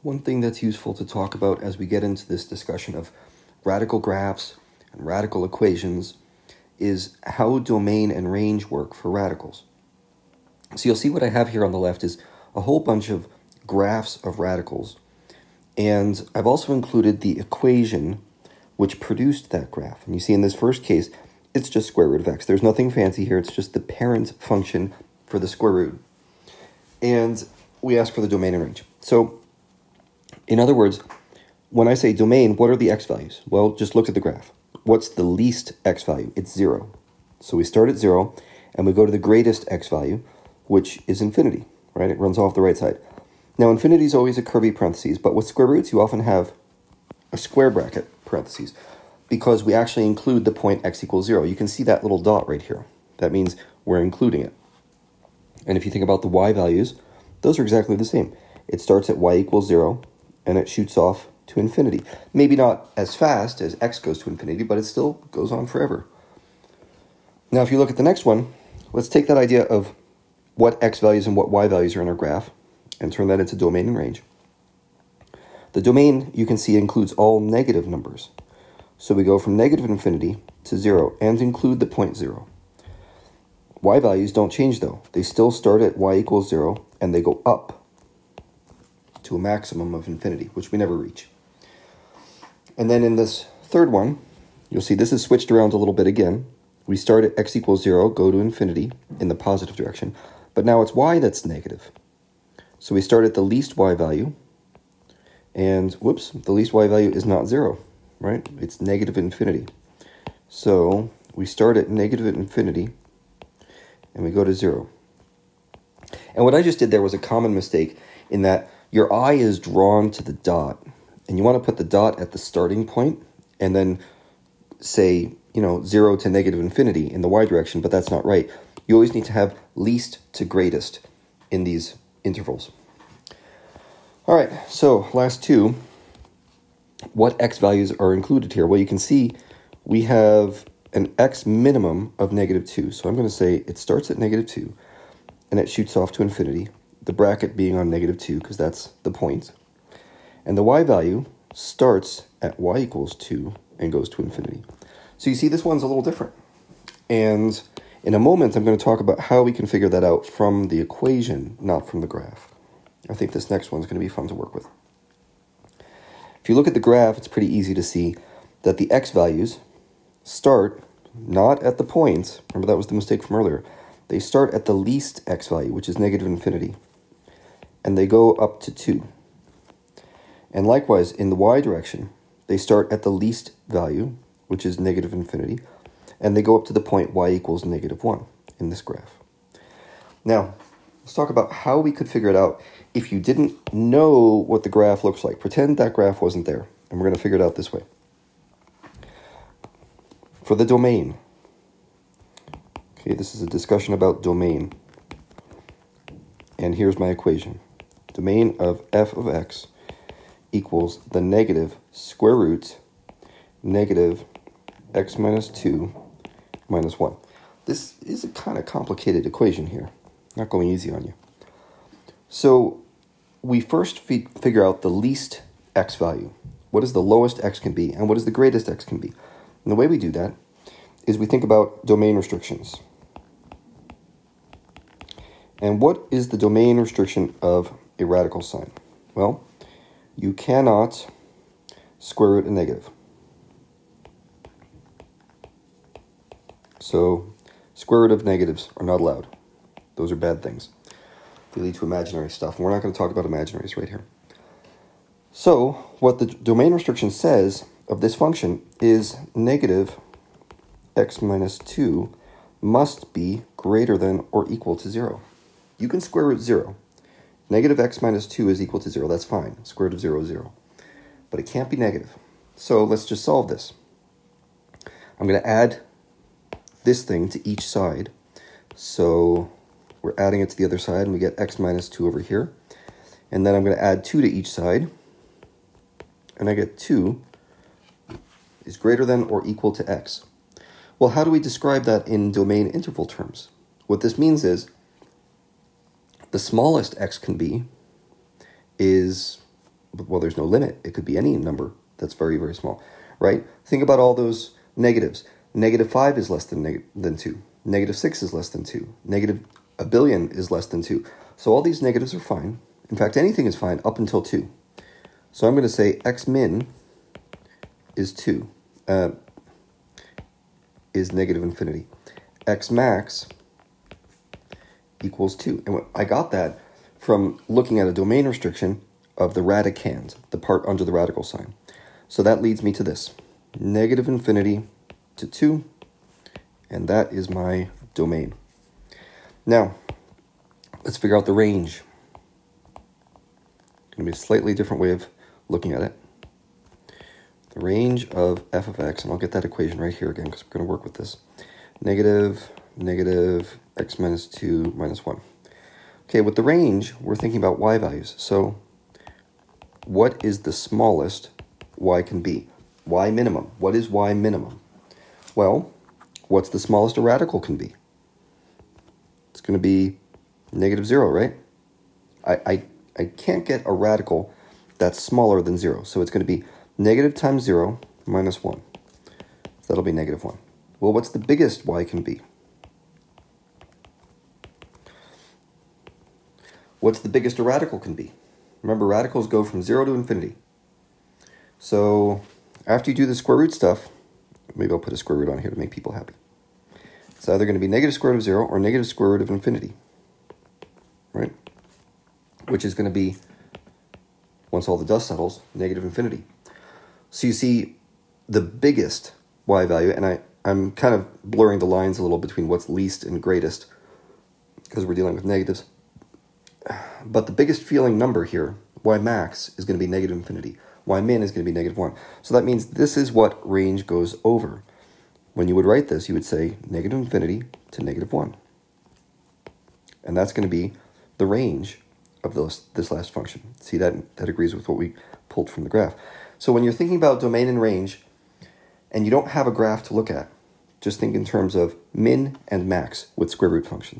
One thing that's useful to talk about as we get into this discussion of radical graphs and radical equations is how domain and range work for radicals. So you'll see what I have here on the left is a whole bunch of graphs of radicals, and I've also included the equation which produced that graph. And you see in this first case, it's just square root of x. There's nothing fancy here, it's just the parent function for the square root. And we ask for the domain and range. So in other words, when I say domain, what are the x values? Well, just look at the graph. What's the least x value? It's 0. So we start at 0, and we go to the greatest x value, which is infinity, right? It runs off the right side. Now, infinity is always a curvy parentheses, but with square roots, you often have a square bracket parentheses, because we actually include the point x equals 0. You can see that little dot right here. That means we're including it. And if you think about the y values, those are exactly the same. It starts at y equals 0, and it shoots off to infinity. Maybe not as fast as x goes to infinity, but it still goes on forever. Now, if you look at the next one, let's take that idea of what x values and what y values are in our graph and turn that into domain and range. The domain, you can see, includes all negative numbers. So we go from negative infinity to 0 and include the point 0. Y values don't change, though. They still start at y equals 0, and they go up to a maximum of infinity, which we never reach. And then in this third one, you'll see this is switched around a little bit again. We start at x equals 0, go to infinity in the positive direction, but now it's y that's negative. So we start at the least y value, and whoops, the least y value is not 0, right? It's negative infinity. So we start at negative infinity, and we go to 0. And what I just did there was a common mistake in that your eye is drawn to the dot, and you want to put the dot at the starting point and then say, 0 to negative infinity in the y direction, but that's not right. You always need to have least to greatest in these intervals. All right, so last two, what x values are included here? Well, you can see we have an x minimum of -2. So I'm going to say it starts at -2, and it shoots off to infinity, the bracket being on -2 because that's the point. And the y value starts at y equals 2 and goes to infinity. So you see this one's a little different. And in a moment, I'm going to talk about how we can figure that out from the equation, not from the graph. I think this next one's going to be fun to work with. If you look at the graph, it's pretty easy to see that the x values start not at the point. Remember, that was the mistake from earlier. They start at the least x value, which is negative infinity, and they go up to 2. And likewise, in the y direction, they start at the least value, which is negative infinity, and they go up to the point y equals -1 in this graph. Now, let's talk about how we could figure it out if you didn't know what the graph looks like. Pretend that graph wasn't there, and we're going to figure it out this way. For the domain, okay, this is a discussion about domain, and here's my equation. Domain of f of x equals the negative square root negative x minus 2 minus 1. This is a kind of complicated equation here. Not going easy on you. So we first figure out the least x value. What is the lowest x can be, and what is the greatest x can be? And the way we do that is we think about domain restrictions. And what is the domain restriction of a radical sign? Well, you cannot square root a negative. So square root of negatives are not allowed. Those are bad things. They lead to imaginary stuff, and we're not going to talk about imaginaries right here. So what the domain restriction says of this function is negative x minus 2 must be greater than or equal to 0. You can square root 0. Negative x minus 2 is equal to 0. That's fine. Square root of 0 is 0. But it can't be negative. So let's just solve this. I'm going to add this thing to each side. So we're adding it to the other side, and we get x minus 2 over here. And then I'm going to add 2 to each side, and I get 2 is greater than or equal to x. Well, how do we describe that in domain interval terms? What this means is the smallest x can be is well, there's no limit. It could be any number that's very, very small, right? Think about all those negatives. -5 is less than 2. -6 is less than 2. -1 billion is less than 2. So all these negatives are fine. In fact, anything is fine up until 2. So I'm going to say x min is 2, is negative infinity. X max equals 2. And I got that from looking at a domain restriction of the radicands, the part under the radical sign. So that leads me to this, negative infinity to 2, and that is my domain. Now, let's figure out the range. It's going to be a slightly different way of looking at it. The range of f of x, and I'll get that equation right here again because we're going to work with this. Negative x minus 2 minus 1. Okay, with the range, we're thinking about y values. So what is the smallest y can be? Y minimum. What is y minimum? Well, what's the smallest a radical can be? It's going to be -0, right? I can't get a radical that's smaller than 0. So it's going to be negative times 0 minus 1. So that'll be -1. Well, what's the biggest y can be? What's the biggest a radical can be? Remember, radicals go from 0 to infinity. So after you do the square root stuff, maybe I'll put a square root on here to make people happy. It's either going to be negative square root of 0 or negative square root of infinity, right? Which is going to be, once all the dust settles, negative infinity. So you see the biggest y value, and I'm kind of blurring the lines a little between what's least and greatest because we're dealing with negatives. But the biggest feeling number here, y max, is going to be negative infinity. Y min is going to be -1. So that means this is what range goes over. When you would write this, you would say negative infinity to -1. And that's going to be the range of this last function. See, that agrees with what we pulled from the graph. So when you're thinking about domain and range, and you don't have a graph to look at, just think in terms of min and max with square root functions.